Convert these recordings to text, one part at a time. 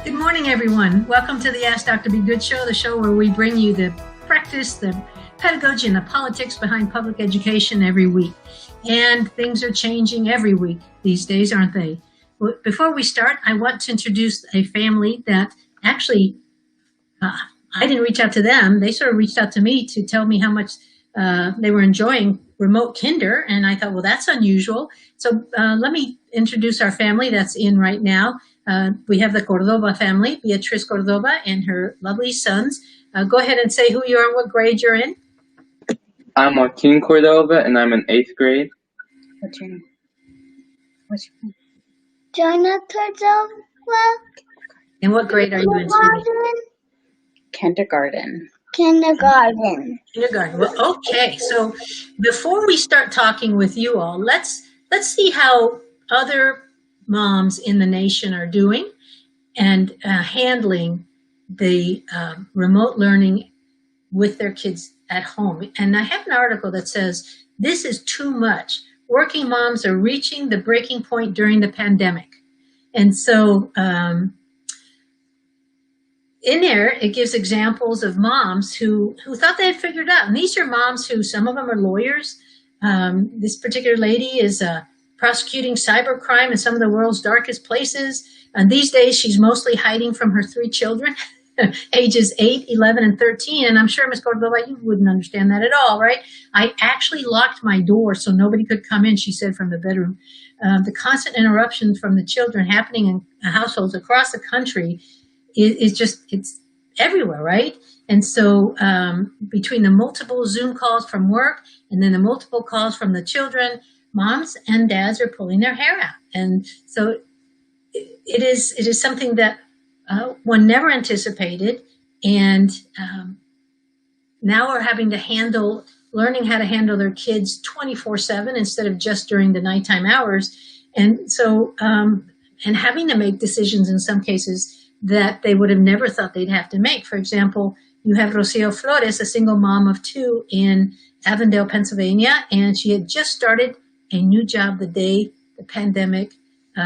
Good morning, everyone. Welcome to the Askdrbgood show, the show where we bring you the practice, the pedagogy, and the politics behind public education every week. And things are changing every week these days, aren't they? Before we start, I want to introduce a family that actually, I didn't reach out to them. They sort of reached out to me to tell me how much they were enjoying remote kinder. And I thought, well, that's unusual. So let me introduce our family that's in right now. We have the Cordova family, Beatriz Cordova and her lovely sons. Go ahead and say who you are and what grade you're in. I'm Joaquin Cordova, and I'm in 8th grade. What's your name? What's your name? Jonah Cordova. And what grade are you in, sweetie? Kindergarten. Kindergarten. Kindergarten. Well, okay. So before we start talking with you all, let's see how other moms in the nation are doing and handling the remote learning with their kids at home. And I have an article that says this is too much. Working moms are reaching the breaking point during the pandemic. And so in there, it gives examples of moms who thought they had figured out. And these are moms who, some of them are lawyers. This particular lady is prosecuting cybercrime in some of the world's darkest places. And these days, she's mostly hiding from her 3 children, ages 8, 11, and 13. And I'm sure, Ms. Cordova, you wouldn't understand that at all, right? I actually locked my door so nobody could come in, she said, from the bedroom. The constant interruptions from the children happening in households across the country is just, it's everywhere, right? And so between the multiple Zoom calls from work and then the multiple calls from the children, moms and dads are pulling their hair out. And so it is something that one never anticipated. And now we're having to learning how to handle their kids 24/7 instead of just during the nighttime hours. And so, and having to make decisions in some cases that they would have never thought they'd have to make. For example, you have Rocio Flores, a single mom of 2 in Avondale, Pennsylvania, and she had just started a new job the day the pandemic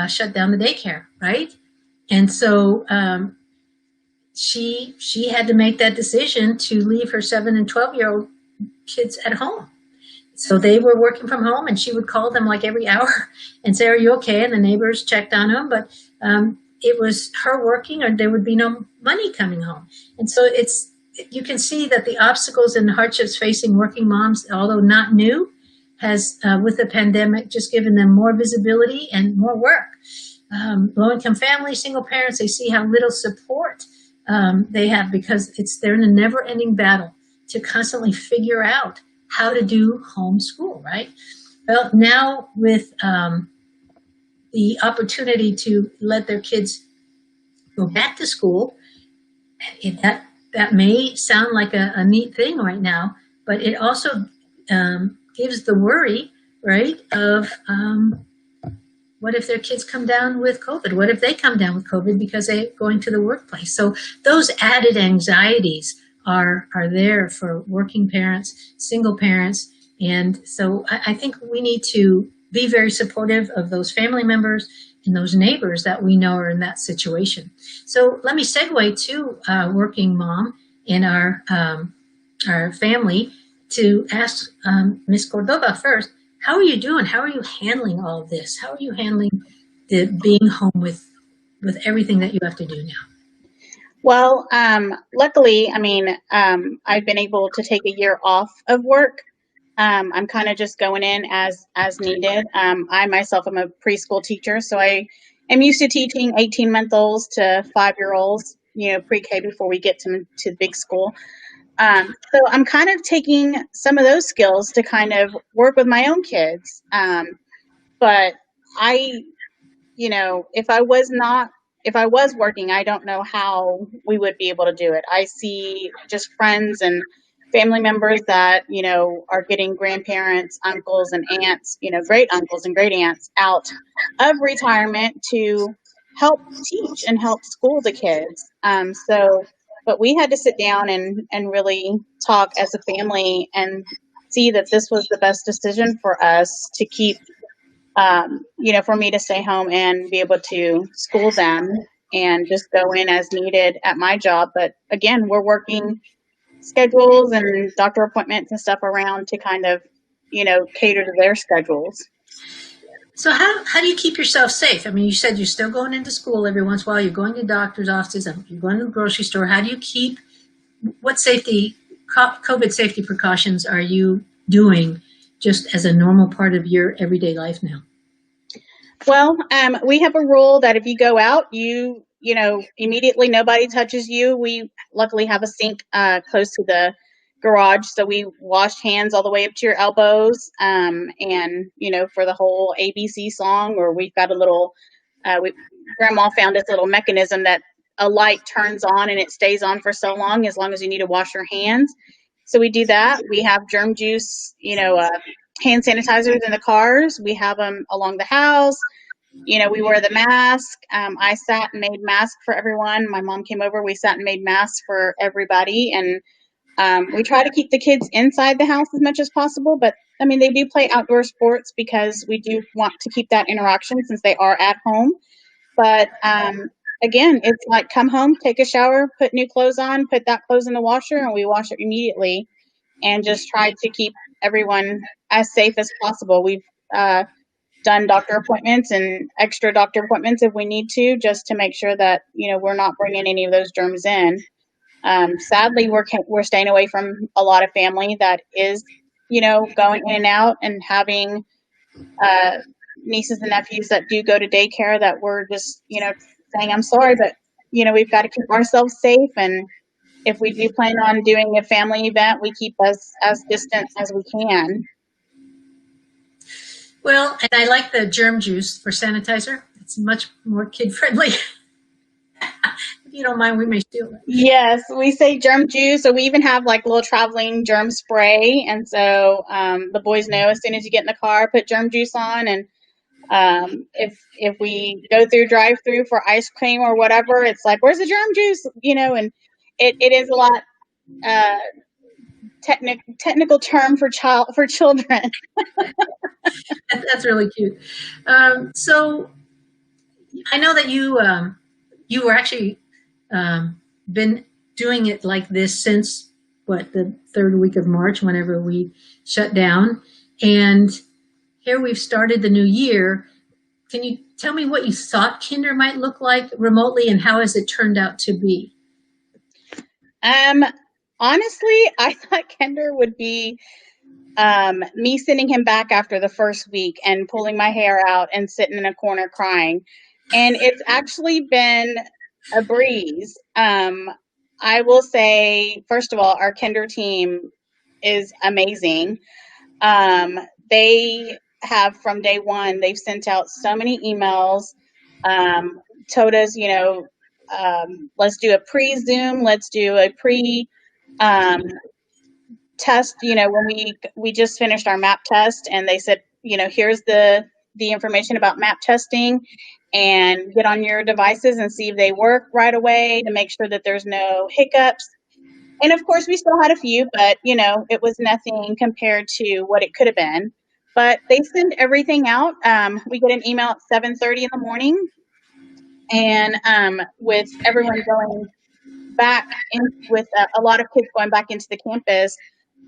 shut down the daycare, right? And so she had to make that decision to leave her 7 and 12-year-old kids at home. So they were working from home, and she would call them like every hour and say, "Are you okay?" And the neighbors checked on them, but it was her working, or there would be no money coming home. And so you can see that the obstacles and hardships facing working moms, although not new, has with the pandemic just given them more visibility and more work. Low-income families, single parents, they see how little support they have because they're in a never-ending battle to constantly figure out how to do homeschool, right? Well, now with the opportunity to let their kids go back to school, that may sound like a neat thing right now, but it also gives the worry, right, of what if their kids come down with COVID? What if they come down with COVID because they're going to the workplace? So those added anxieties are there for working parents, single parents. And so I think we need to be very supportive of those family members and those neighbors that we know are in that situation. So let me segue to working mom in our family to ask Ms. Cordova first, how are you doing? How are you handling all of this? How are you handling the being home with everything that you have to do now? Well, luckily, I've been able to take a year off of work. I'm kind of just going in as needed. I myself am a preschool teacher, so I am used to teaching 18-month-olds to 5-year-olds, pre-K before we get to the big school. So I'm kind of taking some of those skills to kind of work with my own kids. But if I was working, I don't know how we would be able to do it. I see just friends and family members that, are getting grandparents, uncles and aunts, great uncles and great aunts out of retirement to help teach and help school the kids. But we had to sit down and really talk as a family and see that this was the best decision for us to keep, for me to stay home and be able to school them and just go in as needed at my job. But again, we're working schedules and doctor appointments and stuff around to kind of, cater to their schedules. So how do you keep yourself safe? I mean, you said you're still going into school every once in a while. You're going to doctor's offices. You're going to the grocery store. How do you keep, what COVID safety precautions are you doing just as a normal part of your everyday life now? Well, we have a rule that if you go out, immediately nobody touches you. We luckily have a sink close to the garage, so we wash hands all the way up to your elbows. And for the whole ABC song, or we've got a little. Grandma found this little mechanism that a light turns on and it stays on for so long as you need to wash your hands. So we do that. We have Germ Juice, hand sanitizers in the cars. We have them along the house. We wear the mask. I sat and made masks for everyone. My mom came over. We sat and made masks for everybody. And we try to keep the kids inside the house as much as possible. But, I mean, they do play outdoor sports because we do want to keep that interaction since they are at home. But, again, it's like come home, take a shower, put new clothes on, put that clothes in the washer, and we wash it immediately. And just try to keep everyone as safe as possible. We've done doctor appointments and extra doctor appointments if we need to, just to make sure that we're not bringing any of those germs in. Sadly, we're staying away from a lot of family that is going in and out, and having nieces and nephews that do go to daycare that we're just saying I'm sorry, but we've got to keep ourselves safe. And if we do plan on doing a family event, we keep us as distant as we can. Well, and I like the Germ Juice for sanitizer. It's much more kid-friendly. If you don't mind, we may steal it. Yes, we say Germ Juice, or we even have like little traveling germ spray. And so the boys know as soon as you get in the car, put Germ Juice on. And if we go through drive-through for ice cream or whatever, it's like, where's the Germ Juice? And it is a lot technical term for children. That's really cute. So I know that you were actually been doing it like this since the third week of March, whenever we shut down, and here we've started the new year. Can you tell me what you thought Kinder might look like remotely, and how has it turned out to be? Honestly, I thought Kinder would be me sending him back after the first week and pulling my hair out and sitting in a corner crying. And it's actually been a breeze. I will say, first of all, our Kinder team is amazing. They have, from day one, they've sent out so many emails, told us, let's do a pre-Zoom, let's do a test, when we just finished our MAP test, and they said, here's the information about MAP testing, and get on your devices and see if they work right away to make sure that there's no hiccups. And of course, we still had a few, but it was nothing compared to what it could have been. But they send everything out. We get an email at 7:30 in the morning, and with everyone going back in, with a lot of kids going back into the campus,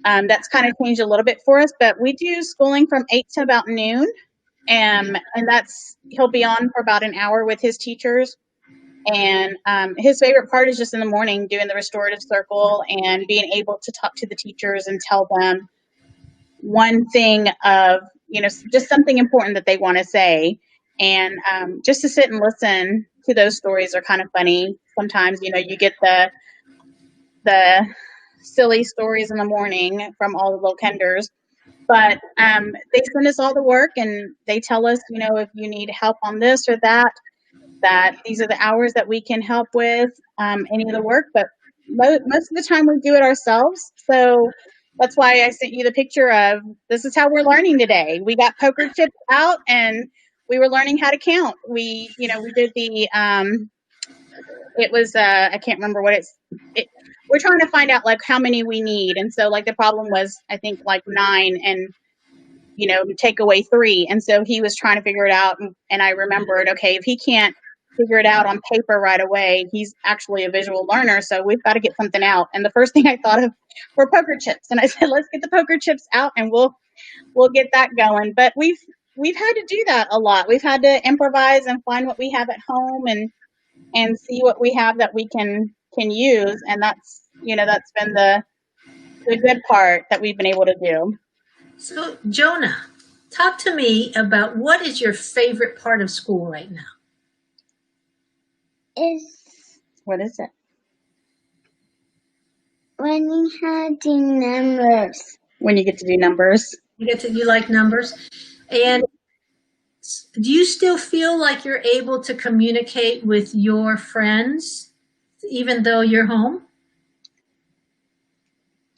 that's kind of changed a little bit for us. But we do schooling from 8 to about noon, and he'll be on for about an hour with his teachers. And his favorite part is just in the morning doing the restorative circle and being able to talk to the teachers and tell them one thing of, just something important that they want to say. And just to sit and listen to those stories are kind of funny. Sometimes, you get the silly stories in the morning from all the little Kinders. But they send us all the work, and they tell us, if you need help on this or that these are the hours that we can help with any of the work. But most of the time we do it ourselves. So that's why I sent you the picture of, this is how we're learning today. We got poker chips out, and we were learning how to count. We did the, it was, I can't remember what we're trying to find out like how many we need. And so like the problem was, I think like 9, and take away 3. And so he was trying to figure it out. And I remembered, okay, if he can't figure it out on paper right away. He's actually a visual learner, so we've got to get something out. And the first thing I thought of were poker chips. And I said, let's get the poker chips out and we'll get that going. But we've had to do that a lot. We've had to improvise and find what we have at home and see what we have that we can use. And that's been the good part that we've been able to do. So, Jonah, talk to me about what is your favorite part of school right now? What is it? Learning how to do numbers. When you get to do numbers. You like numbers, and do you still feel like you're able to communicate with your friends, even though you're home?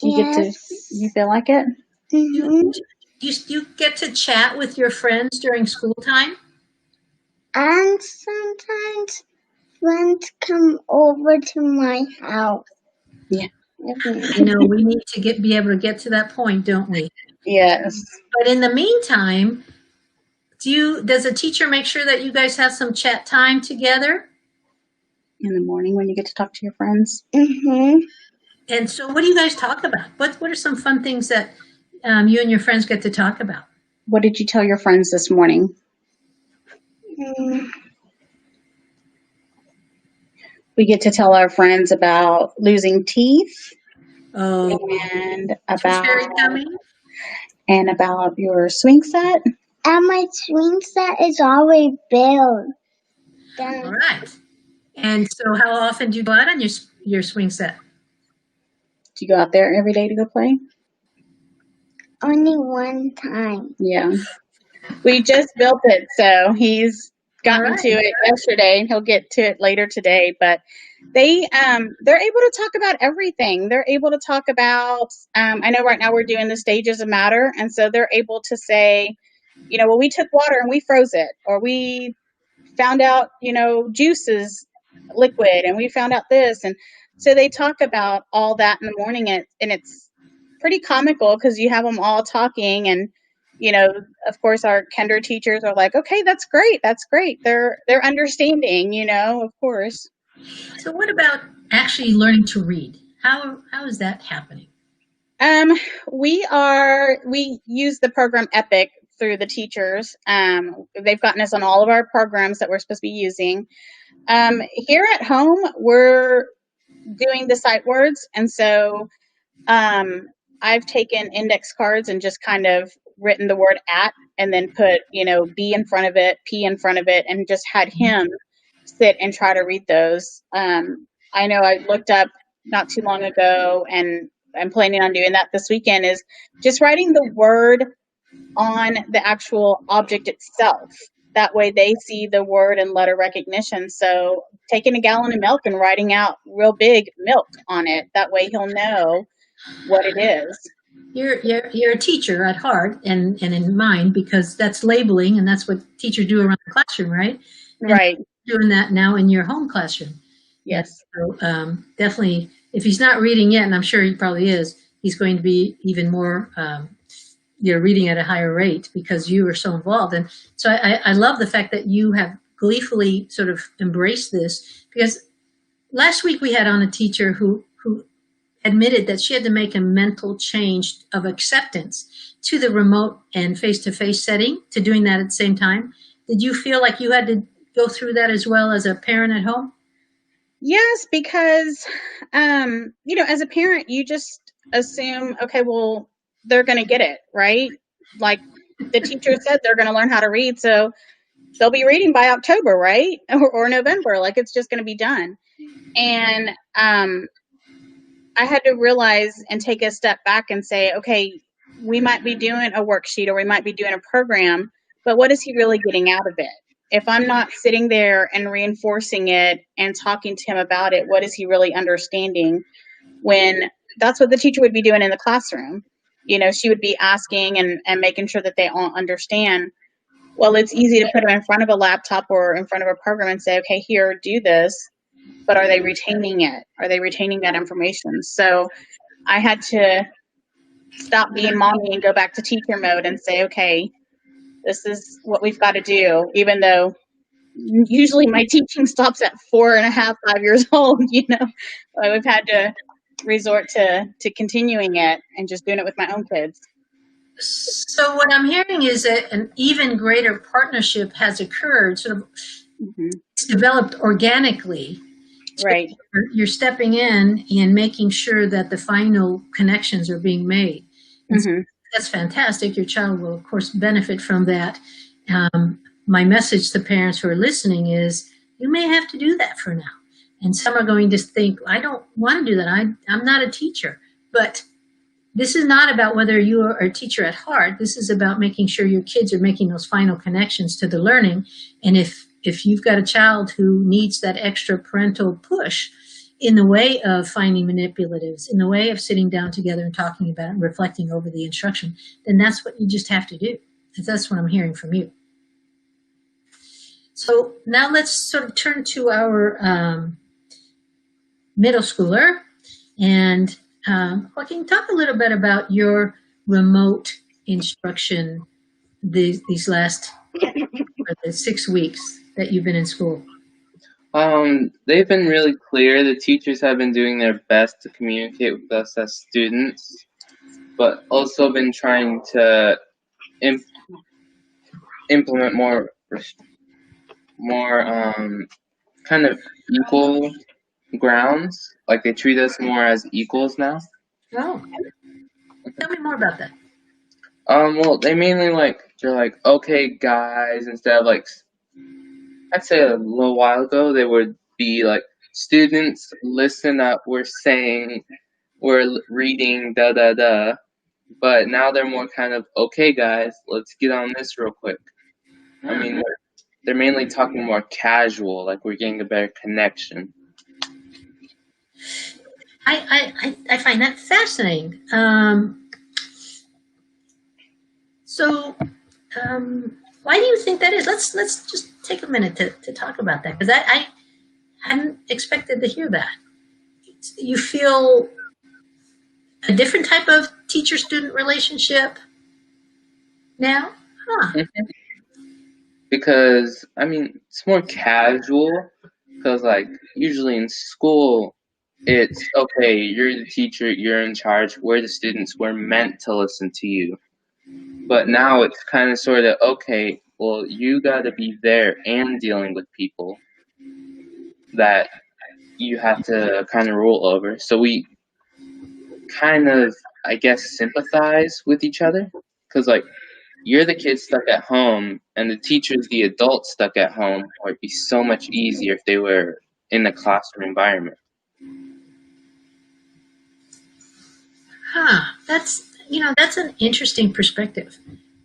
You feel like it? Mm-hmm. Do you get to chat with your friends during school time? And sometimes friends come over to my house. Yeah. You know, we need to be able to get to that point, don't we? Yes. But in the meantime, does a teacher make sure that you guys have some chat time together? In the morning when you get to talk to your friends? Mm-hmm. And so what do you guys talk about? What are some fun things that you and your friends get to talk about? What did you tell your friends this morning? We get to tell our friends about losing teeth. Oh, and about your swing set. And my swing set is already built. All right. And so how often do you go out on your swing set? Do you go out there every day to go play? Only one time. Yeah. We just built it, so he's gotten to it yesterday, and he'll get to it later today. But they're able to talk about everything. They're able to talk about, I know right now we're doing the stages of matter, and so they're able to say, well, we took water and we froze it, or we found out, juice is liquid, and we found out this. And so they talk about all that in the morning, and it's pretty comical because you have them all talking, and of course our kinder teachers are like, okay, that's great. They're understanding, of course. So what about actually learning to read? How is that happening? We use the program Epic through the teachers. They've gotten us on all of our programs that we're supposed to be using. Here at home, we're doing the sight words, and so I've taken index cards and just kind of written the word at, and then put, B in front of it, P in front of it, and just had him sit and try to read those. I know I looked up not too long ago, and I'm planning on doing that this weekend, is just writing the word on the actual object itself. That way they see the word and letter recognition. So taking a gallon of milk and writing out real big milk on it. That way he'll know what it is. You're a teacher at heart and in mind, because that's labeling, and that's what teachers do around the classroom, right? And right. Doing that now in your home classroom. Yes. So definitely, if he's not reading yet, and I'm sure he probably is, he's going to be even more, reading at a higher rate because you are so involved. And so I love the fact that you have gleefully sort of embraced this, because last week we had on a teacher who admitted that she had to make a mental change of acceptance to the remote and face-to-face setting, to doing that at the same time. Did you feel like you had to go through that as well as a parent at home? Yes, because, as a parent, you just assume, okay, well, they're going to get it, right? Like the teacher said, they're going to learn how to read. So they'll be reading by October, right? Or November, like it's just going to be done. And I had to realize and take a step back and say, okay, we might be doing a worksheet or we might be doing a program, but what is he really getting out of it? If I'm not sitting there and reinforcing it and talking to him about it, what is he really understanding? When that's what the teacher would be doing in the classroom. She would be asking and making sure that they all understand. Well, it's easy to put them in front of a laptop or in front of a program and say, okay, here, do this. But are they retaining it? Are they retaining that information? So I had to stop being mommy and go back to teacher mode and say, okay, this is what we've got to do, even though usually my teaching stops at 4.5, 5 years old, we've had to resort to continuing it and just doing it with my own kids. So what I'm hearing is that an even greater partnership has occurred, sort of it's developed organically. Right. You're stepping in and making sure that the final connections are being made. So that's fantastic. Your child will, of course, benefit from that. My message to parents who are listening is you may have to do that for now. And some are going to think, I don't want to do that. I'm not a teacher. But this is not about whether you are a teacher at heart. This is about making sure your kids are making those final connections to the learning. And if you've got a child who needs that extra parental push in the way of finding manipulatives, in the way of sitting down together and talking about it and reflecting over the instruction, then that's what you just have to do. That's what I'm hearing from you. So now let's sort of turn to our middle schooler. And Joaquin, talk a little bit about your remote instruction these last 6 weeks that you've been in school. They've been really clear. The teachers have been doing their best to communicate with us as students, but also been trying to implement more kind of equal grounds. Like they treat us more as equals now. Oh, tell me more about that. Well, they mainly they're like, okay, guys, instead of I'd say a little while ago, they would be like, students, listen up, we're reading, da da da. But now they're more kind of, okay, guys, let's get on this real quick. I mean, they're mainly talking more casual, like we're getting a better connection. I find that fascinating. Why do you think that is? Let's just take a minute to talk about that, because I hadn't expected to hear that. You feel a different type of teacher-student relationship now? Huh. Because, I mean, it's more casual, because usually in school, it's, okay, you're the teacher, you're in charge, we're the students, we're meant to listen to you. But now it's kind of sort of, okay, well, you got to be there and dealing with people that you have to kind of rule over. So we kind of, I guess, sympathize with each other, because you're the kid stuck at home and the teacher's the adult stuck at home, or it'd be so much easier if they were in the classroom environment. Huh. That's an interesting perspective.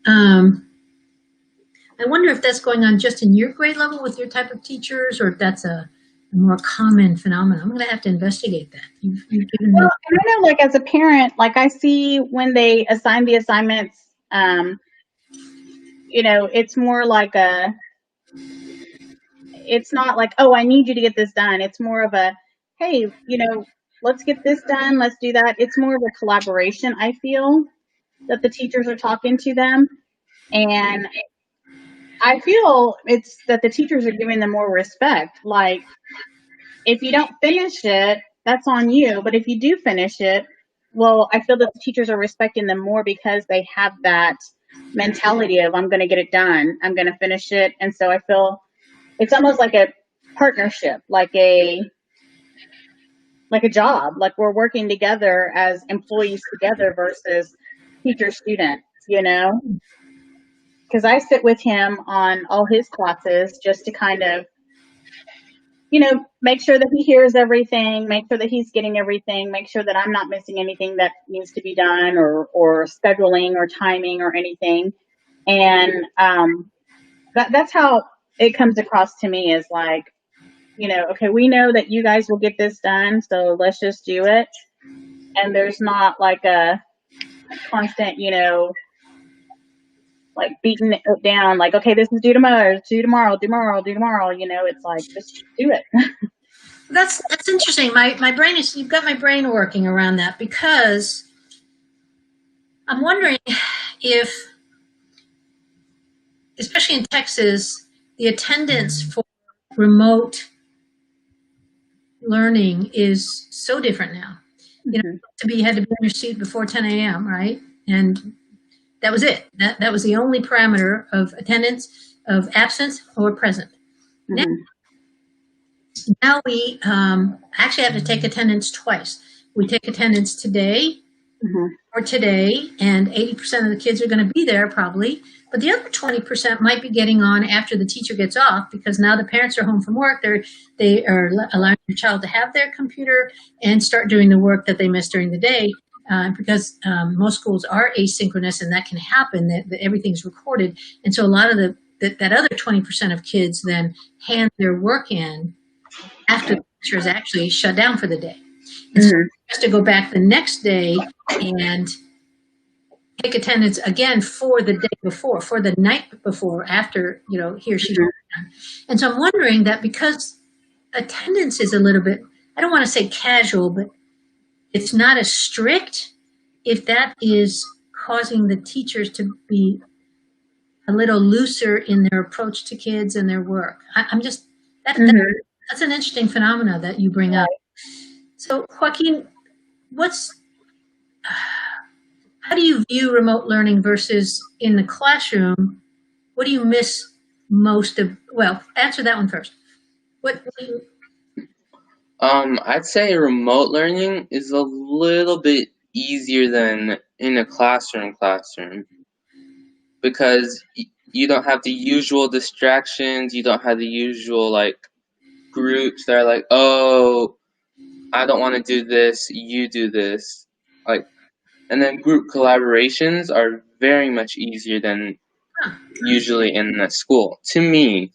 I wonder if that's going on just in your grade level with your type of teachers, or if that's a more common phenomenon. I'm going to have to investigate that. You've given me. Well, I know, as a parent, I see when they assign the assignments, it's more it's not like, oh, I need you to get this done. It's more of a, hey, let's get this done. Let's do that. It's more of a collaboration, I feel, that the teachers are talking to them. And I feel it's that the teachers are giving them more respect. Like, if you don't finish it, that's on you. But if you do finish it, well, I feel that the teachers are respecting them more because they have that mentality of, I'm going to get it done. I'm going to finish it. And so I feel it's almost like a partnership, like a job, like we're working together as employees together versus teacher student, because I sit with him on all his classes just to kind of, make sure that he hears everything, make sure that he's getting everything, make sure that I'm not missing anything that needs to be done, or scheduling or timing or anything. And that's how it comes across to me, is like, okay, we know that you guys will get this done, so let's just do it. And there's not like a constant, beating it down, like, okay, this is due tomorrow, it's due tomorrow, it's like, just do it. That's interesting. My brain you've got my brain working around that, because I'm wondering if, especially in Texas, the attendance for remote learning is so different now. You know, you had to be in your seat before 10 a.m., right? And that was it. That was the only parameter of attendance, of absence or present. Now we actually have to take attendance twice. We take attendance today or today, and 80% of the kids are going to be there probably. But the other 20% might be getting on after the teacher gets off, because now the parents are home from work. They are allowing their child to have their computer and start doing the work that they missed during the day. Because most schools are asynchronous, and that can happen, that everything's recorded. And so a lot of that other 20% of kids then hand their work in after the teacher is actually shut down for the day. And so has to go back the next day and take attendance again for the day before, for the night before, after, he or she's done. And so I'm wondering that because attendance is a little bit, I don't want to say casual, but it's not as strict, if that is causing the teachers to be a little looser in their approach to kids and their work. I'm just, that's an interesting phenomena that you bring up. So Joaquin, how do you view remote learning versus in the classroom? What do you miss most of? Well, answer that one first. What do you? I'd say remote learning is a little bit easier than in a classroom, because you don't have the usual distractions. You don't have the usual groups that are like, oh, I don't want to do this, you do this. And then group collaborations are very much easier than usually in a school. To me,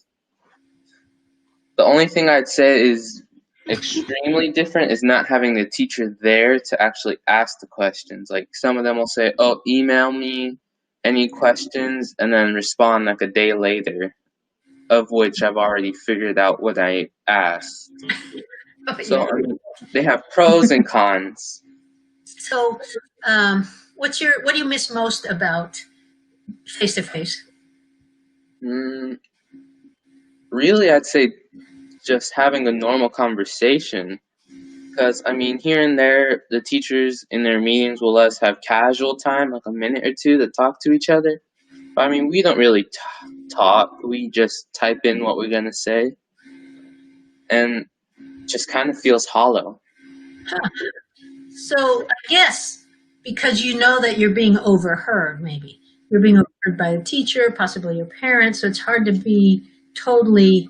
the only thing I'd say is extremely different is not having the teacher there to actually ask the questions. Like, some of them will say, oh, email me any questions, and then respond a day later, of which I've already figured out what I asked. So they have pros and cons. So what do you miss most about face-to-face? Really, I'd say just having a normal conversation. Because, here and there, the teachers in their meetings will let us have casual time, like a minute or two, to talk to each other. But, we don't really talk. We just type in what we're going to say. And just kind of feels hollow. So I guess because you know that you're being overheard, maybe. You're being overheard by a teacher, possibly your parents, so it's hard to be totally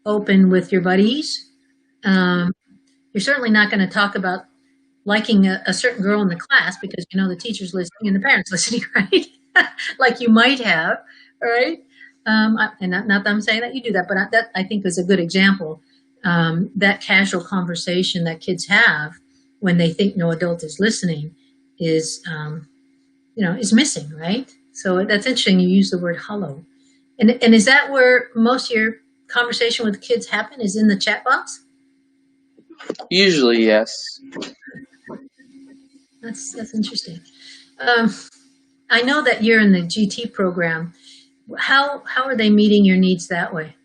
open with your buddies. You're certainly not going to talk about liking a certain girl in the class because you know the teacher's listening and the parents listening, right? Like you might have, right? And not that I'm saying that you do that, but that I think is a good example. That casual conversation that kids have when they think no adult is listening is, is missing, right? So that's interesting. You use the word hollow. And is that where most of your conversation with kids happen, is in the chat box? Usually, yes. That's interesting. I know that you're in the GT program. How are they meeting your needs that way?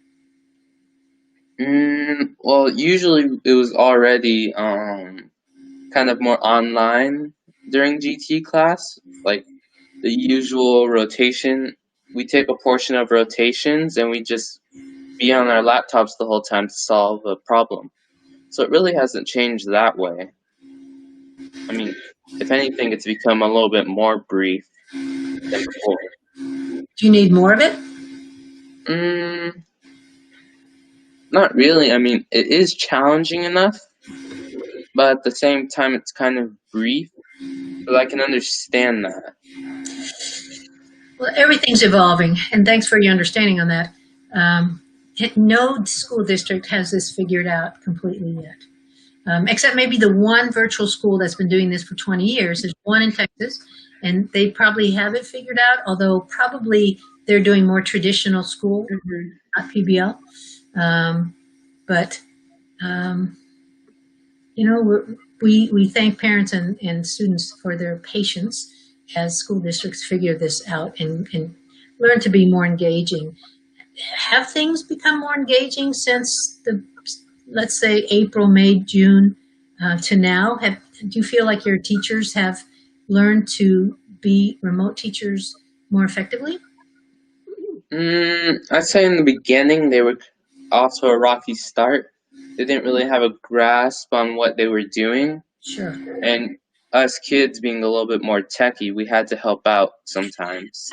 Well, usually it was already kind of more online during GT class, like the usual rotation. We take a portion of rotations and we just be on our laptops the whole time to solve a problem. So it really hasn't changed that way. If anything, it's become a little bit more brief than before. Do you need more of it? Not really. It is challenging enough, but at the same time, it's kind of brief, but I can understand that. Well, everything's evolving, and thanks for your understanding on that. No school district has this figured out completely yet, except maybe the one virtual school that's been doing this for 20 years. There's one in Texas, and they probably have it figured out, although probably they're doing more traditional school, not PBL. We thank parents and students for their patience as school districts figure this out and learn to be more engaging. have things become more engaging since let's say April, May, June to now? Do you feel like your teachers have learned to be remote teachers more effectively? I'd say in the beginning they were off to a rocky start. They didn't really have a grasp on what they were doing. Sure. And us kids being a little bit more techie, we had to help out sometimes.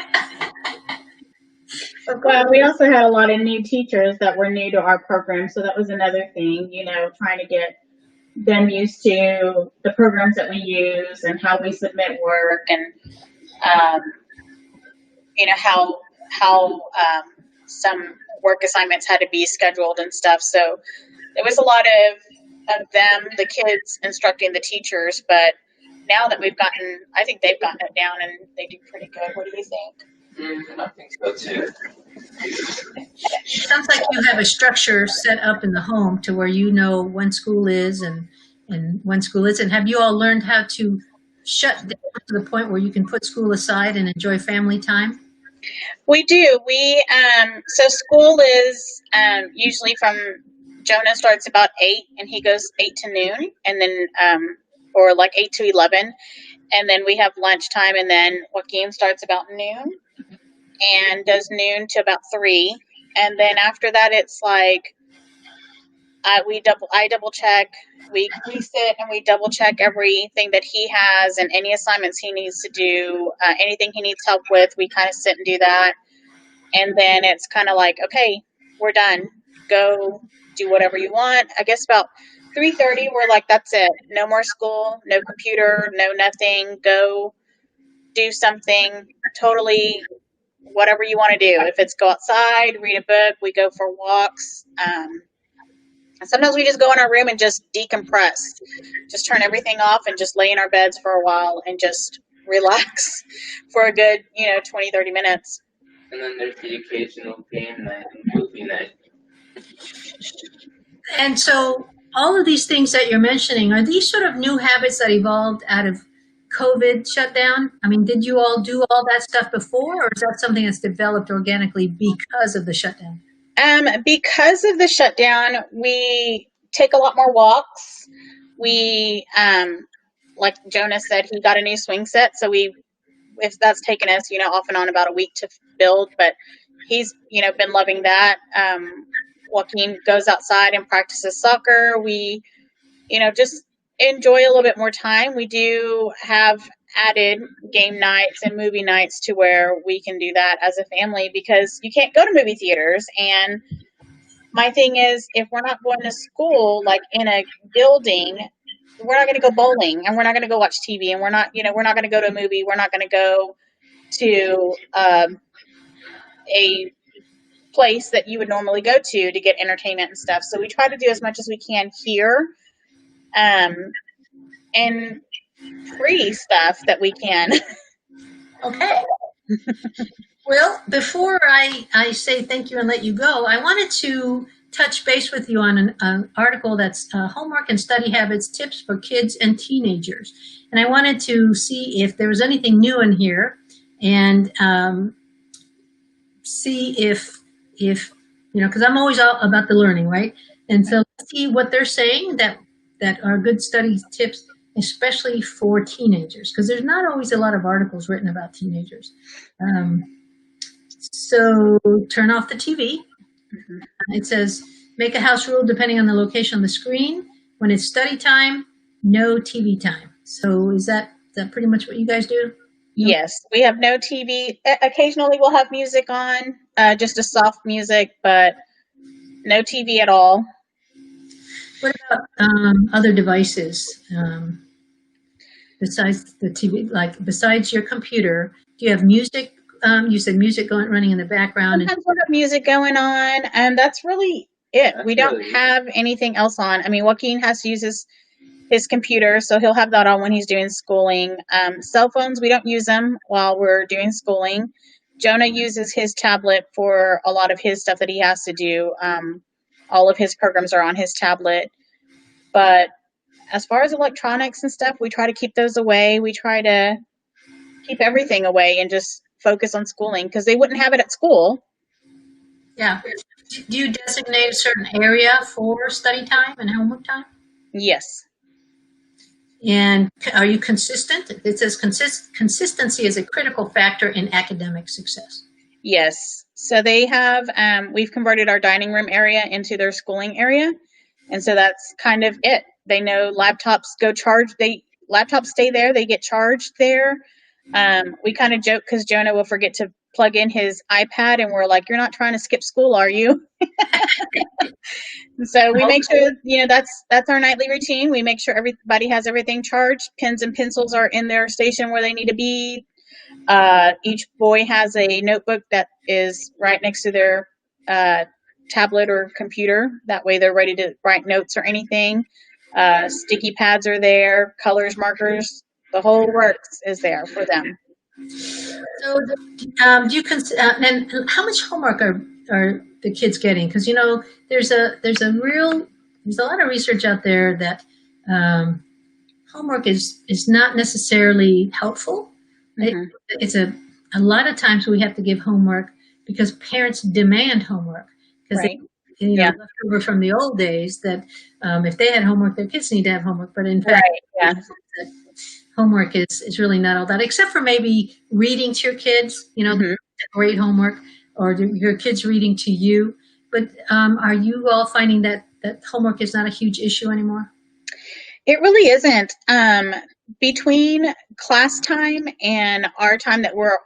Well, we also had a lot of new teachers that were new to our program, so that was another thing, trying to get them used to the programs that we use and how we submit work, and how some work assignments had to be scheduled and stuff. So there was a lot of them, the kids, instructing the teachers. But now that I think they've gotten it down and they do pretty good. What do you think? I think so too. Sounds like you have a structure set up in the home to where you know when school is and when school isn't. Have you all learned how to shut down to the point where you can put school aside and enjoy family time? We do. So school is usually Jonah starts about 8 and he goes 8 to noon, and then or like 8 to 11, and then we have lunchtime, and then Joaquin starts about noon and does noon to about 3, and then after that it's like I double check. We sit and we double check everything that he has and any assignments he needs to do, anything he needs help with. We kind of sit and do that, and then it's kind of like, okay, we're done. Go do whatever you want. I guess about 3:30, we're like, that's it. No more school, no computer, no nothing. Go do something totally, whatever you want to do. If it's go outside, read a book, we go for walks. Sometimes we just go in our room and just decompress, just turn everything off and just lay in our beds for a while and just relax for a good, 20, 30 minutes. And then there's the occasional game night and movie night. And so all of these things that you're mentioning, are these sort of new habits that evolved out of COVID shutdown? I mean, did you all do all that stuff before, or is that something that's developed organically because of the shutdown? Because of the shutdown, we take a lot more walks. We, like Jonah said, he got a new swing set. So if that's taken us, off and on about a week to build, but he's, been loving that. Joaquin goes outside and practices soccer. We, just enjoy a little bit more time. We do have added game nights and movie nights to where we can do that as a family, because you can't go to movie theaters. And my thing is, if we're not going to school, like in a building, we're not going to go bowling, and we're not going to go watch TV, and we're not going to go to a movie. We're not going to go to a place that you would normally go to get entertainment and stuff. So we try to do as much as we can here, and free stuff that we can. Okay. Well, before I say thank you and let you go, I wanted to touch base with you on an article that's Homework and Study Habits, Tips for Kids and Teenagers. And I wanted to see if there was anything new in here, and see if because I'm always all about the learning, right? And so let's see what they're saying that are good study tips, especially for teenagers, because there's not always a lot of articles written about teenagers. So turn off the TV. Mm-hmm. It says, make a house rule depending on the location on the screen. When it's study time, no TV time. So is that pretty much what you guys do? Yes, we have no TV. Occasionally we'll have music on, just a soft music, but no TV at all. What about other devices besides the TV? Like besides your computer, do you have music? You said music running in the background. Sometimes we'll have music going on, and that's really it. We don't have anything else on. I mean, Joaquin has to use his computer, so he'll have that on when he's doing schooling. Cell phones, we don't use them while we're doing schooling. Jonah uses his tablet for a lot of his stuff that he has to do. All of his programs are on his tablet. But as far as electronics and stuff, we try to keep those away. We try to keep everything away and just focus on schooling, because they wouldn't have it at school. Yeah. Do you designate a certain area for study time and homework time? Yes. And are you consistent? It says consistency is a critical factor in academic success. Yes. So they have, we've converted our dining room area into their schooling area. And so that's kind of it. They know laptops laptops stay there. They get charged there. We kind of joke because Jonah will forget to plug in his iPad and we're like, you're not trying to skip school, are you? So we make sure, that's our nightly routine. We make sure everybody has everything charged. Pens and pencils are in their station where they need to be. Each boy has a notebook that is right next to their tablet or computer. That way they're ready to write notes or anything. Sticky pads are there, colors, markers, the whole works is there for them. So, do you and how much homework are the kids getting? Because there's a lot of research out there that homework is not necessarily helpful. Right? Mhm. It's a lot of times we have to give homework because parents demand homework because Right. they Yeah. left over from the old days that if they had homework, their kids need to have homework. But in fact, Right. Yeah. homework is really not all that, except for maybe reading to your kids. Mhm. Great homework, or your kids reading to you. But are you all finding that homework is not a huge issue anymore? It really isn't. Between class time and our time that we're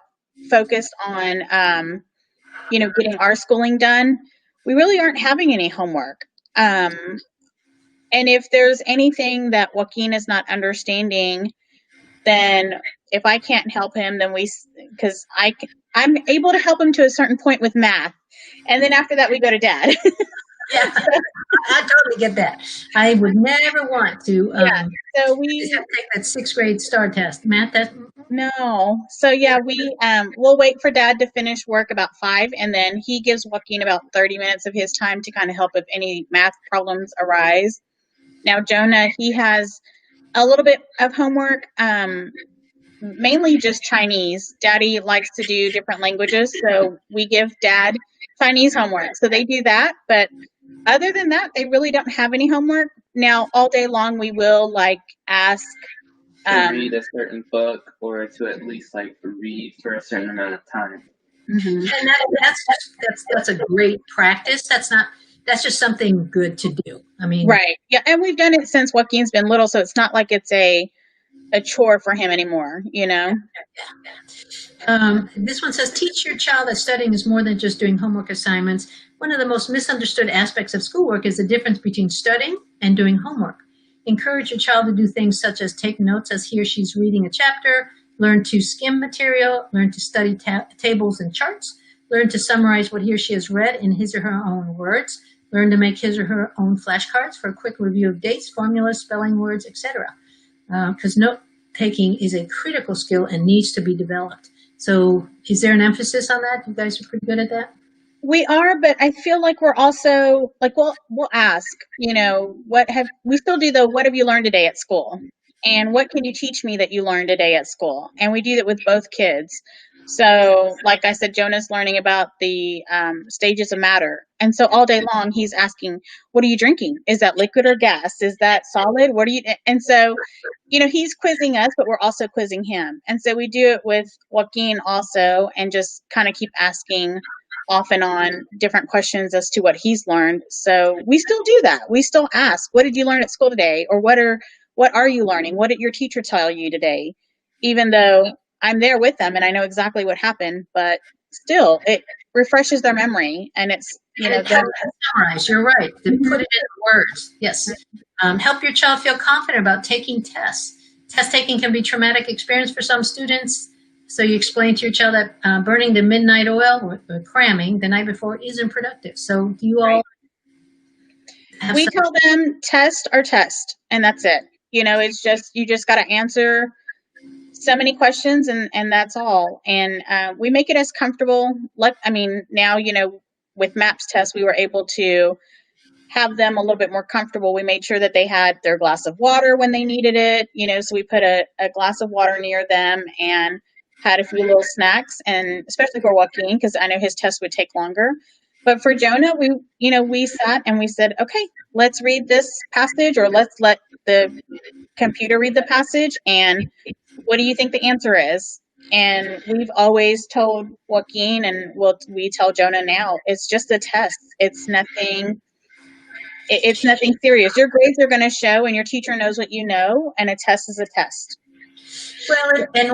focused on, getting our schooling done, we really aren't having any homework. And if there's anything that Joaquin is not understanding, then if I can't help him, then because I'm able to help him to a certain point with math. And then after that, we go to dad. Yeah, I totally get that. I would never want to So just have to take that 6th grade STAR test. Math test. no. So yeah, we'll wait for dad to finish work about 5, and then he gives Joaquin about 30 minutes of his time to kind of help if any math problems arise. Now Jonah, he has a little bit of homework, mainly just Chinese. Daddy likes to do different languages, so we give dad Chinese homework. So they do that, but other than that, they really don't have any homework. Now all day long we will ask to read a certain book or to at least read for a certain amount of time. Mm-hmm. And that's a great practice. That's just something good to do. I mean, right. Yeah, and we've done it since Joaquin's been little, so it's not like it's a chore for him anymore, This one says, teach your child that studying is more than just doing homework assignments. One of the most misunderstood aspects of schoolwork is the difference between studying and doing homework. Encourage your child to do things such as take notes as he or she's reading a chapter, learn to skim material, learn to study tables and charts, learn to summarize what he or she has read in his or her own words, learn to make his or her own flashcards for a quick review of dates, formulas, spelling words, etc. Because note taking is a critical skill and needs to be developed. So is there an emphasis on that? You guys are pretty good at that? We are, but I feel like we're also we'll ask, we still do what have you learned today at school? And what can you teach me that you learned today at school? And we do that with both kids. So like I said, Jonah's learning about the stages of matter. And so all day long he's asking, what are you drinking? Is that liquid or gas? Is that solid? What are you? And so, he's quizzing us, but we're also quizzing him. And so we do it with Joaquin also, and just kind of keep asking off and on different questions as to what he's learned. So we still do that. We still ask, what did you learn at school today? Or what are you learning? What did your teacher tell you today? Even though I'm there with them and I know exactly what happened, but still it refreshes their memory, and it's, summarize. You're right. To put it in words. Yes. Help your child feel confident about taking tests. Test taking can be a traumatic experience for some students. So you explain to your child that burning the midnight oil or cramming the night before isn't productive. So do you all? We tell them test or test, and that's it. It's just, you just got to answer so many questions, and that's all. And we make it as comfortable. Now, with MAPS tests, we were able to have them a little bit more comfortable. We made sure that they had their glass of water when they needed it, so we put a glass of water near them and had a few little snacks, and especially for Joaquin, because I know his test would take longer. But for Jonah, we sat and we said, okay, let's read this passage, or let's let the computer read the passage. And what do you think the answer is? And we've always told Joaquin, and we tell Jonah now, it's just a test. It's nothing. It's nothing serious. Your grades are going to show, and your teacher knows what you know, and a test is a test. Well, and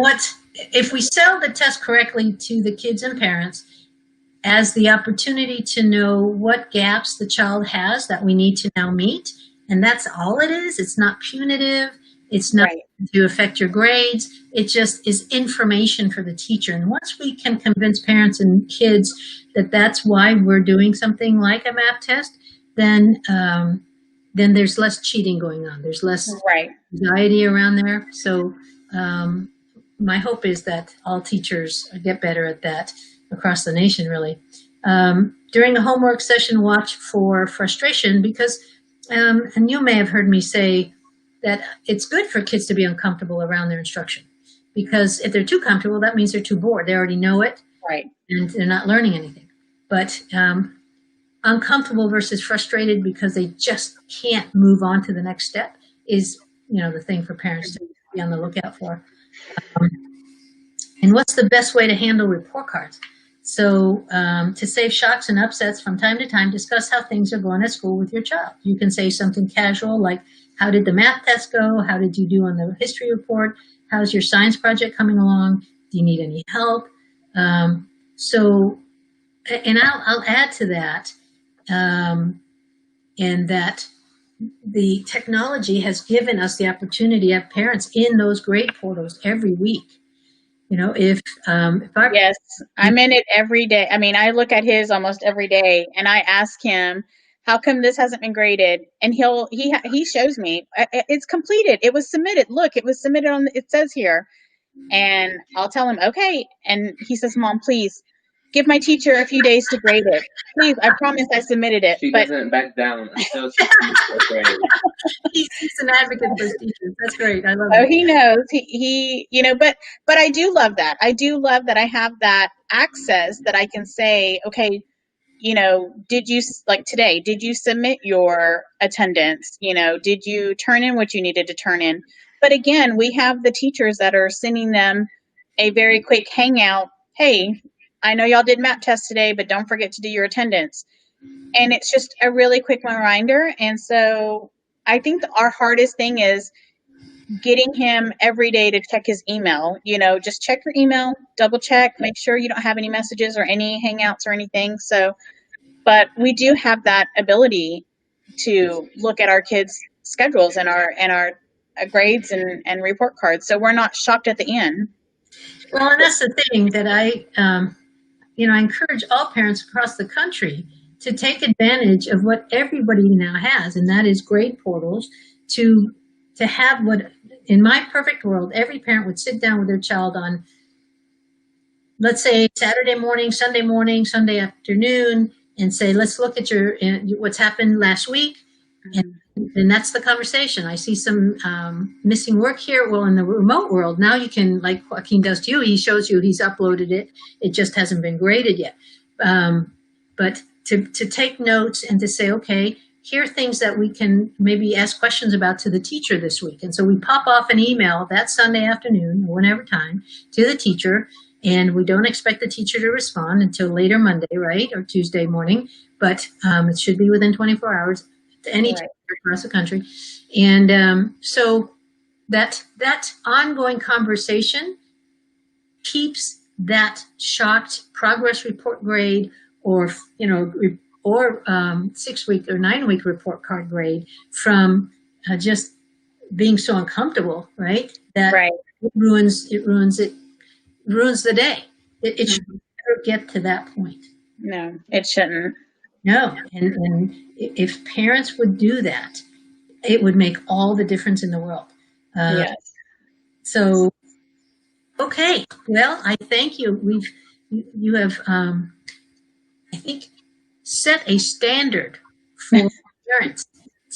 if we sell the test correctly to the kids and parents as the opportunity to know what gaps the child has that we need to now meet, and that's all it is. It's not punitive. It's not to affect your grades. It just is information for the teacher. And once we can convince parents and kids that that's why we're doing something like a math test, then there's less cheating going on. There's less anxiety around there. So my hope is that all teachers get better at that across the nation, really. During a homework session, watch for frustration because, and you may have heard me say that it's good for kids to be uncomfortable around their instruction, because if they're too comfortable, that means they're too bored. They already know it, and they're not learning anything. But uncomfortable versus frustrated because they just can't move on to the next step is, the thing for parents to be on the lookout for. And what's the best way to handle report cards? So to save shocks and upsets from time to time, discuss how things are going at school with your child. You can say something casual like, how did the math test go? How did you do on the history report? How's your science project coming along? Do you need any help? And I'll add to that, and that the technology has given us the opportunity to have parents in those grade portals every week. If yes, I'm in it every day. I mean, I look at his almost every day, and I ask him, how come this hasn't been graded? And he shows me it's completed. It was submitted. Look, it was submitted it says here. And I'll tell him, okay. And he says, Mom, please give my teacher a few days to grade it. Please, I promise I submitted it. She doesn't back down until she sees the grade. He's an advocate for his teachers. That's great. I love it. Oh, he knows. He but I do love that. I do love that I have that access that I can say, okay, did you, like today, did you submit your attendance? Did you turn in what you needed to turn in? But again, we have the teachers that are sending them a very quick hangout. Hey, I know y'all did map tests today, but don't forget to do your attendance. And it's just a really quick reminder. And so I think our hardest thing is getting him every day to check his email. Just check your email, double check, make sure you don't have any messages or any hangouts or anything. So, but we do have that ability to look at our kids' schedules and our grades and report cards. So we're not shocked at the end. Well, and that's the thing that I encourage all parents across the country to take advantage of what everybody now has, and that is grade portals to have what, in my perfect world, every parent would sit down with their child on, let's say, Saturday morning, Sunday afternoon, and say, let's look at what's happened last week. And that's the conversation. I see some missing work here. Well, in the remote world, now you can, like Joaquin does to you, he shows you he's uploaded it. It just hasn't been graded yet. But to take notes and to say, okay, here are things that we can maybe ask questions about to the teacher this week. And so we pop off an email that Sunday afternoon, or whenever time, to the teacher. And we don't expect the teacher to respond until later Monday, right, or Tuesday morning. But it should be within 24 hours to any teacher across the country. And so that ongoing conversation keeps that shocked progress report grade or 6-week or 9-week report card grade from just being so uncomfortable, right? That it ruins the day. It should never get to that point. No, it shouldn't. No, and if parents would do that, it would make all the difference in the world. Yes. So, okay. Well, I thank you. You have, I think, set a standard for parents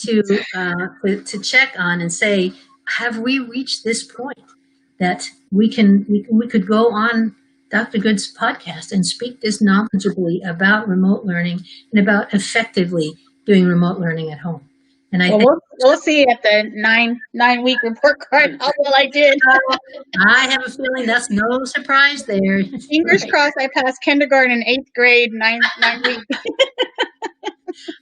to check on and say, have we reached this point that we could go on Dr. Good's podcast and speak this knowledgeably about remote learning and about effectively doing remote learning at home. And I think we'll see at the 9-week report card how well I did. I have a feeling that's no surprise there. Fingers crossed I passed kindergarten and 8th grade, 9 weeks.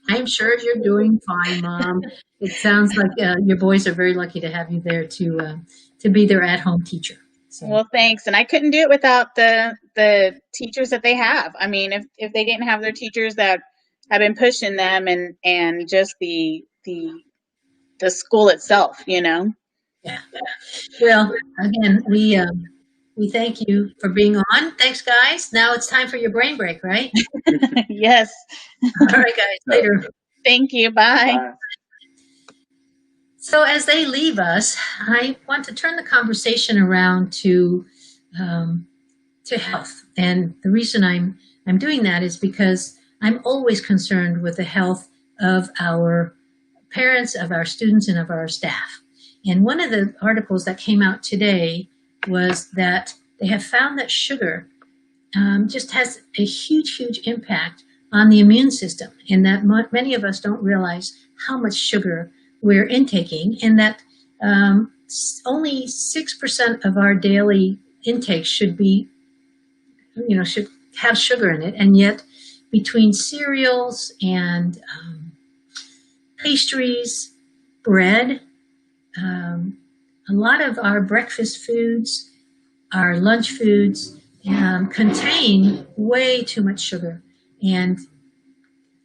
I'm sure you're doing fine, Mom. It sounds like your boys are very lucky to have you there to be their at-home teacher. So. Well, thanks. And I couldn't do it without the teachers that they have. I mean, if they didn't have their teachers that have been pushing them and just the school itself, you know. Yeah. Well, again, we thank you for being on. Thanks, guys. Now it's time for your brain break, right? Yes. All right, guys. Later. Thank you. Bye. So as they leave us, I want to turn the conversation around to health. And the reason I'm doing that is because I'm always concerned with the health of our parents, of our students, and of our staff. And one of the articles that came out today was that they have found that sugar just has a huge, huge impact on the immune system, and that many of us don't realize how much sugar we're intaking, and that only 6% of our daily intake should have sugar in it. And yet between cereals and pastries, bread, a lot of our breakfast foods, our lunch foods contain way too much sugar, and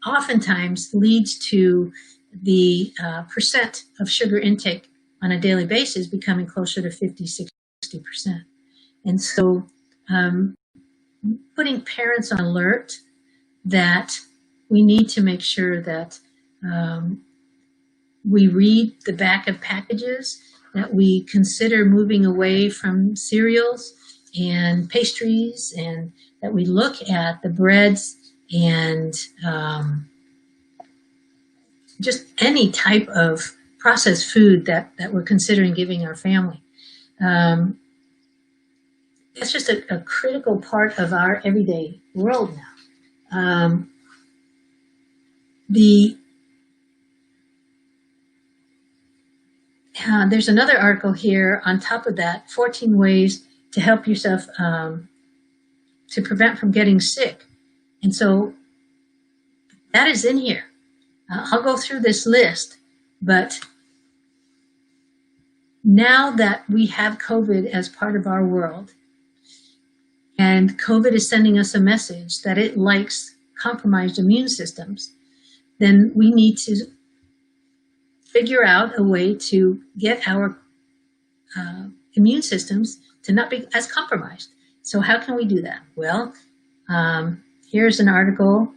oftentimes leads to the percent of sugar intake on a daily basis becoming closer to 50, 60%. And so putting parents on alert that we need to make sure that we read the back of packages, that we consider moving away from cereals and pastries, and that we look at the breads and just any type of processed food that we're considering giving our family. It's just a critical part of our everyday world now. There's another article here on top of that, 14 ways to help yourself to prevent from getting sick. And so that is in here. I'll go through this list, but now that we have COVID as part of our world, and COVID is sending us a message that it likes compromised immune systems, then we need to figure out a way to get our immune systems to not be as compromised. So how can we do that? Well, here's an article,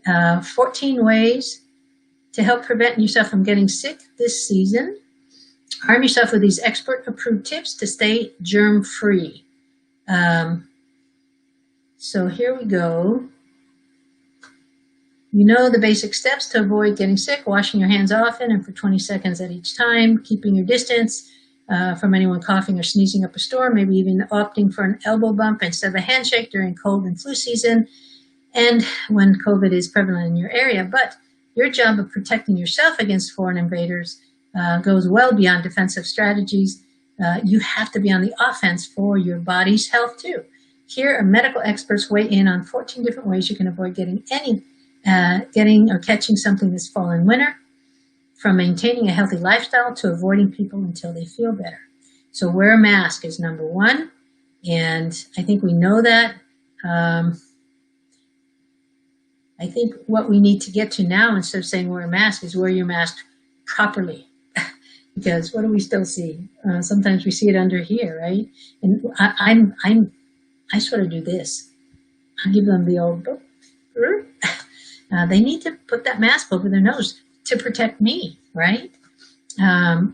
14 ways to help prevent yourself from getting sick this season. Arm yourself with these expert-approved tips to stay germ-free. So here we go. You know the basic steps to avoid getting sick: washing your hands often and for 20 seconds at each time, keeping your distance from anyone coughing or sneezing up a storm, maybe even opting for an elbow bump instead of a handshake during cold and flu season and when COVID is prevalent in your area. But your job of protecting yourself against foreign invaders goes well beyond defensive strategies. You have to be on the offense for your body's health too. Here are medical experts weigh in on 14 different ways you can avoid getting or catching something this fall and winter, from maintaining a healthy lifestyle to avoiding people until they feel better. So wear a mask is number one, and I think we know that. I think what we need to get to now, instead of saying wear a mask, is wear your mask properly. Because what do we still see? Sometimes we see it under here, right? And I sort of do this. I give them the old, they need to put that mask over their nose to protect me, right?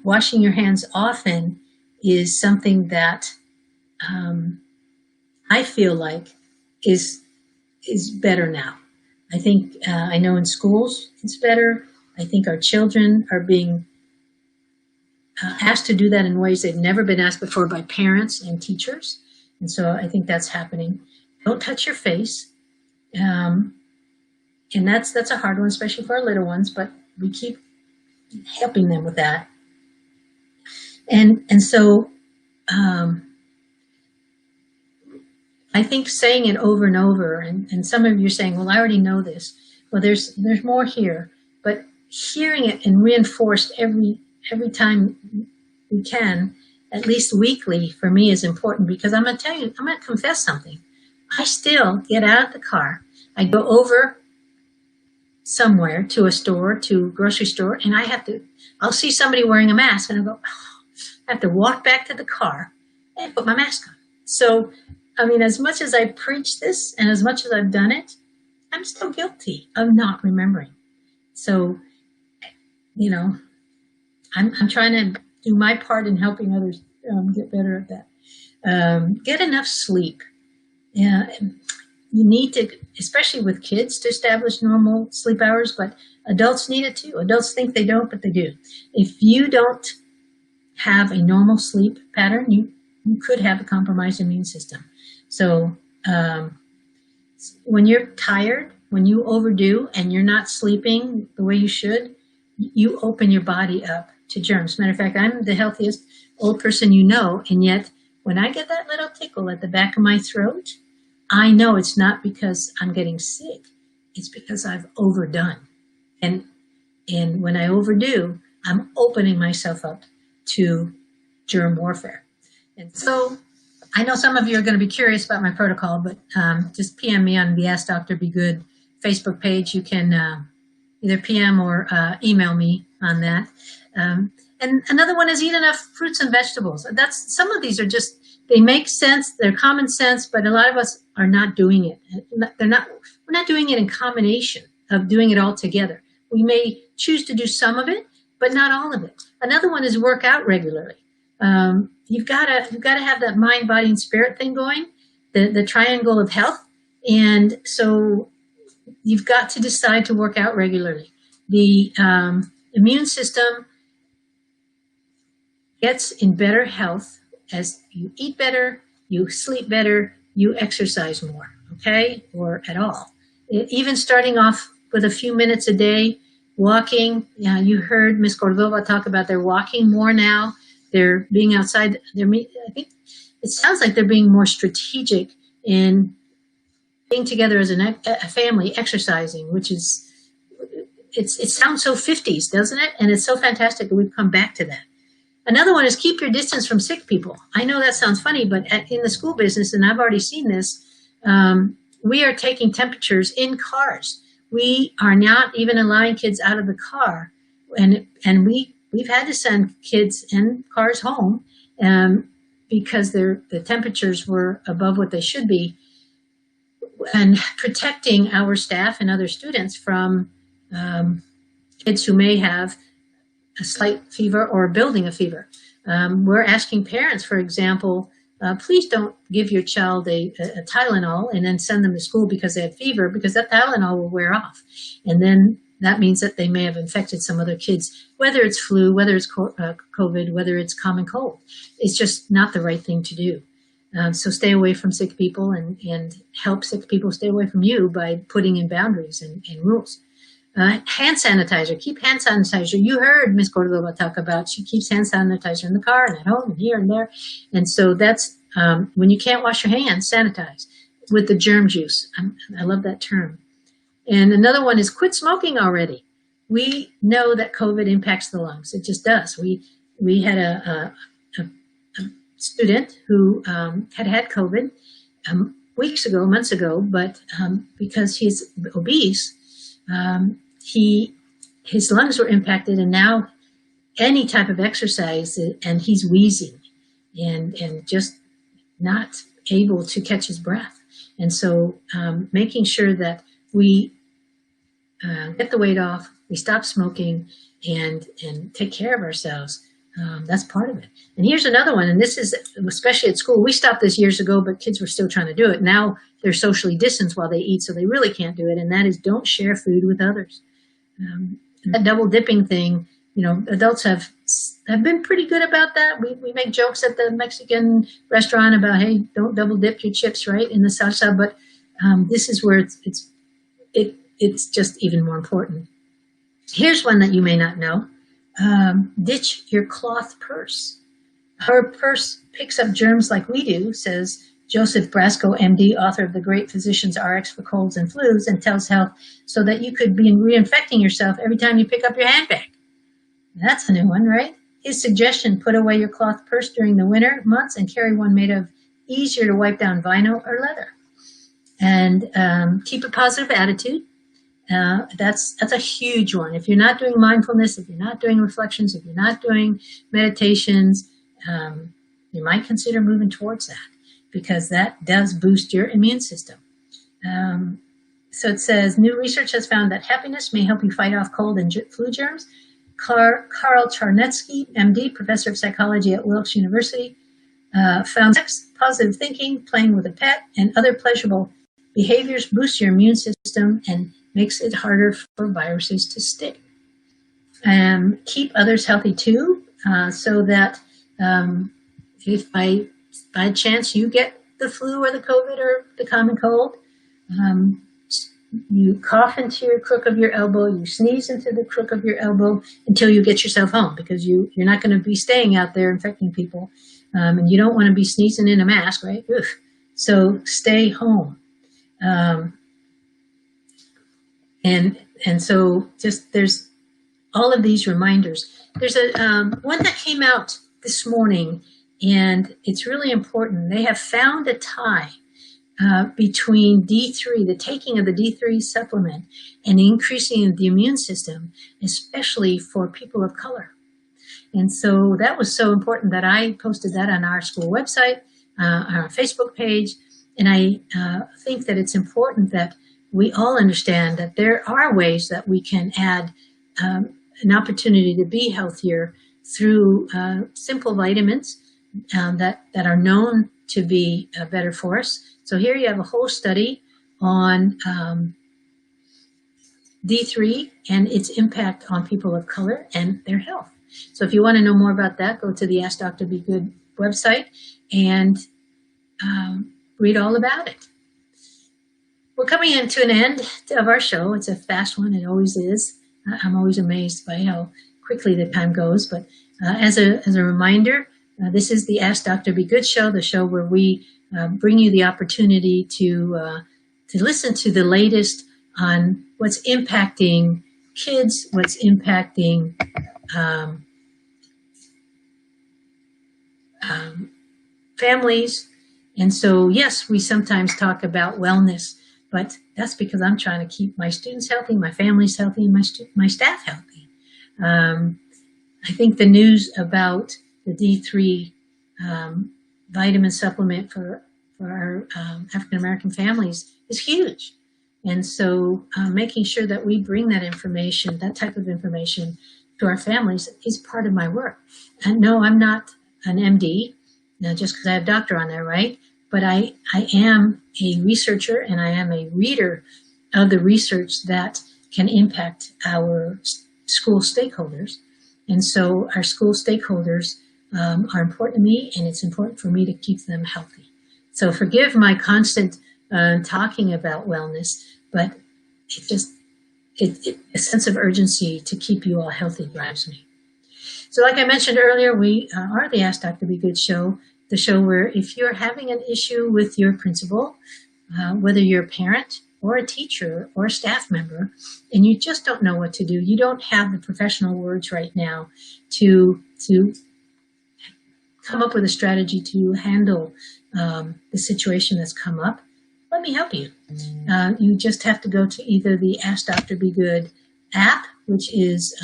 Washing your hands often is something that I feel like is better now. I think, I know in schools it's better. I think our children are being asked to do that in ways they've never been asked before by parents and teachers. And so I think that's happening. Don't touch your face. And that's a hard one, especially for our little ones, but we keep helping them with that. And so I think saying it over and over, and some of you are saying, well, I already know this. Well, there's more here, but hearing it and reinforced every time we can, at least weekly, for me is important, because I'm going to tell you, I'm going to confess something. I still get out of the car. I go over somewhere to a store, to a grocery store, and I'll see somebody wearing a mask, and I'll go, oh, I have to walk back to the car and put my mask on. So, I mean, as much as I preach this and as much as I've done it, I'm still guilty of not remembering. So, you know, I'm trying to do my part in helping others get better at that. Get enough sleep. Yeah, you need to, especially with kids, to establish normal sleep hours, but adults need it too. Adults think they don't, but they do. If you don't have a normal sleep pattern, you could have a compromised immune system. So when you're tired, when you overdo and you're not sleeping the way you should, you open your body up to germs. Matter of fact, I'm the healthiest old person you know, and yet when I get that little tickle at the back of my throat, I know it's not because I'm getting sick. It's because I've overdone. And when I overdo, I'm opening myself up to germ warfare. And so I know some of you are going to be curious about my protocol, but just PM me on the Askdrbgood Facebook page. You can either PM or email me on that. And another one is eat enough fruits and vegetables. Some of these are just, they make sense, they're common sense, but a lot of us are not doing it. We're not doing it in combination of doing it all together. We may choose to do some of it, but not all of it. Another one is work out regularly. You've got to have that mind, body, and spirit thing going, the triangle of health. And so you've got to decide to work out regularly. The immune system gets in better health as you eat better, you sleep better, you exercise more, okay, or at all. Even starting off with a few minutes a day, walking. You heard Miss Cordova talk about they're walking more now. They're being outside. I think it sounds like they're being more strategic in being together as a family, exercising, which is, it sounds so 50s, doesn't it? And it's so fantastic that we've come back to that. Another one is keep your distance from sick people. I know that sounds funny, but in the school business, and I've already seen this, we are taking temperatures in cars. We are not even allowing kids out of the car. And we've had to send kids and cars home because the temperatures were above what they should be, and protecting our staff and other students from kids who may have a slight fever or building a fever. We're asking parents, for example, please don't give your child a Tylenol and then send them to school because they have fever, because that Tylenol will wear off. And then that means that they may have infected some other kids, whether it's flu, whether it's COVID, whether it's common cold. It's just not the right thing to do. So stay away from sick people and help sick people stay away from you by putting in boundaries and rules. Hand sanitizer, keep hand sanitizer. You heard Ms. Cordova talk about, she keeps hand sanitizer in the car and at home and here and there. And so that's, when you can't wash your hands, sanitize with the germ juice. I love that term. And another one is quit smoking already. We know that COVID impacts the lungs. It just does. We had a student who had COVID weeks ago, months ago, but because he's obese, his lungs were impacted, and now any type of exercise, and he's wheezing and just not able to catch his breath. And so making sure that we get the weight off, we stop smoking, and take care of ourselves. That's part of it. And here's another one, and this is especially at school. We stopped this years ago, but kids were still trying to do it. Now they're socially distanced while they eat, so they really can't do it, and that is don't share food with others. That double dipping thing, you know, adults have I've been pretty good about that. We make jokes at the Mexican restaurant about, hey, don't double dip your chips, right, in the salsa. But this is where it's just even more important. Here's one that you may not know. Ditch your cloth purse. Her purse picks up germs like we do, says Joseph Brasco, MD, author of The Great Physician's RX for Colds and Flus and Tells Health, so that you could be reinfecting yourself every time you pick up your handbag. That's a new one, right? His suggestion, put away your cloth purse during the winter months and carry one made of easier to wipe down vinyl or leather. And keep a positive attitude. That's a huge one. If you're not doing mindfulness, if you're not doing reflections, if you're not doing meditations, you might consider moving towards that, because that does boost your immune system. So it says, new research has found that happiness may help you fight off cold and flu germs. Karl Charnetsky, MD, professor of psychology at Wilkes University, found sex, positive thinking, playing with a pet, and other pleasurable behaviors boost your immune system and makes it harder for viruses to stick. Keep others healthy too, so that if by chance you get the flu or the COVID or the common cold, you cough into your crook of your elbow, you sneeze into the crook of your elbow until you get yourself home, because you're not going to be staying out there infecting people, and you don't want to be sneezing in a mask, right? Oof. So stay home. And so just there's all of these reminders. There's a one that came out this morning, and it's really important. They have found a tie between D3, the taking of the D3 supplement, and increasing the immune system, especially for people of color. And so that was so important that I posted that on our school website, on our Facebook page. And I think that it's important that we all understand that there are ways that we can add an opportunity to be healthier through simple vitamins that are known to be better for us. So here you have a whole study on D3 and its impact on people of color and their health. So if you want to know more about that, go to the Askdrbgood website and read all about it. We're coming into an end of our show. It's a fast one. It always is. I'm always amazed by how quickly the time goes. But as a reminder, this is the Ask Dr. Be Good show, the show where we bring you the opportunity to listen to the latest on what's impacting kids, what's impacting families. And so, yes, we sometimes talk about wellness, but that's because I'm trying to keep my students healthy, my families healthy, and my staff healthy. I think the news about the D3 vitamin supplement for our African-American families is huge. And so making sure that we bring that information, that type of information, to our families is part of my work. And no, I'm not an MD, just because I have doctor on there, right? But I am a researcher, and I am a reader of the research that can impact our school stakeholders. And so our school stakeholders are important to me, and it's important for me to keep them healthy. So forgive my constant talking about wellness, but a sense of urgency to keep you all healthy drives me. So like I mentioned earlier, we are the Ask Dr. Be Good show, the show where if you're having an issue with your principal, whether you're a parent or a teacher or a staff member, and you just don't know what to do, you don't have the professional words right now to come up with a strategy to handle the situation that's come up, let me help you. You just have to go to either the Ask Dr. Be Good app, which is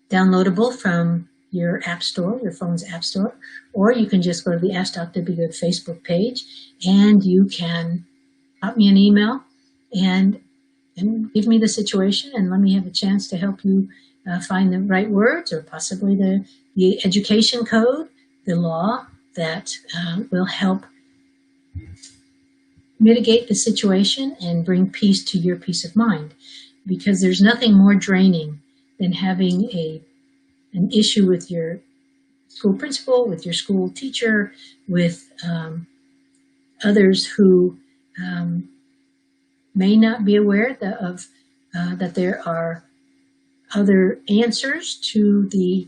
downloadable from your app store, your phone's app store, or you can just go to the Ask Dr. Be Good Facebook page, and you can pop me an email and give me the situation and let me have a chance to help you find the right words, or possibly the education code, the law that will help mitigate the situation and bring peace to your peace of mind. Because there's nothing more draining than having a an issue with your school principal, with your school teacher, with others who may not be aware that there are other answers to the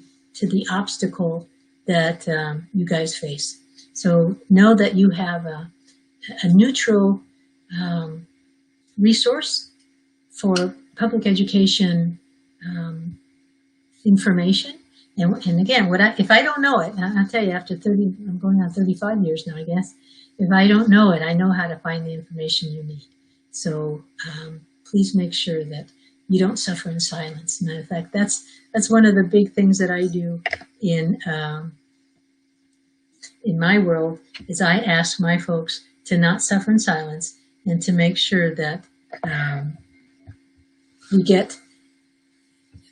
obstacle that you guys face. So know that you have a neutral resource for public education information. And again, if I don't know it, I'll tell you, after 30, I'm going on 35 years now, I guess. If I don't know it, I know how to find the information you need. So please make sure that you don't suffer in silence. Matter of fact, that's one of the big things that I do in my world, is I ask my folks to not suffer in silence and to make sure that we get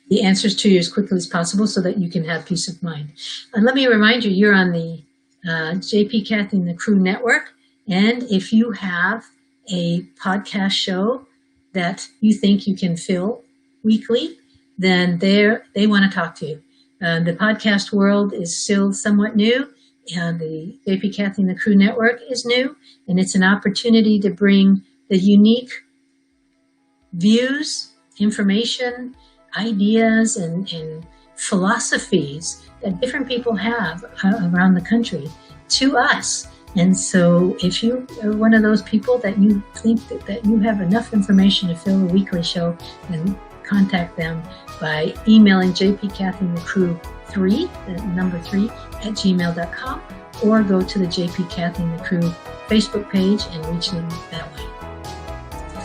the answers to you as quickly as possible so that you can have peace of mind. And let me remind you, you're on the JP, Kathy, and the Crew Network. And if you have a podcast show that you think you can fill weekly, then they want to talk to you. The podcast world is still somewhat new, and the JP, Kathy, and the Crew Network is new, and it's an opportunity to bring the unique views, information, ideas, and philosophies that different people have around the country to us. And so if you are one of those people that you think that you have enough information to fill a weekly show, then contact them by emailing jpkathynthecrew3, the number 3, at gmail.com, or go to the JP, Kathy, and the Crew Facebook page and reach them that way.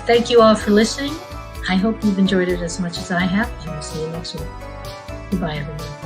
Thank you all for listening. I hope you've enjoyed it as much as I have, and we'll see you next week. Goodbye, everyone.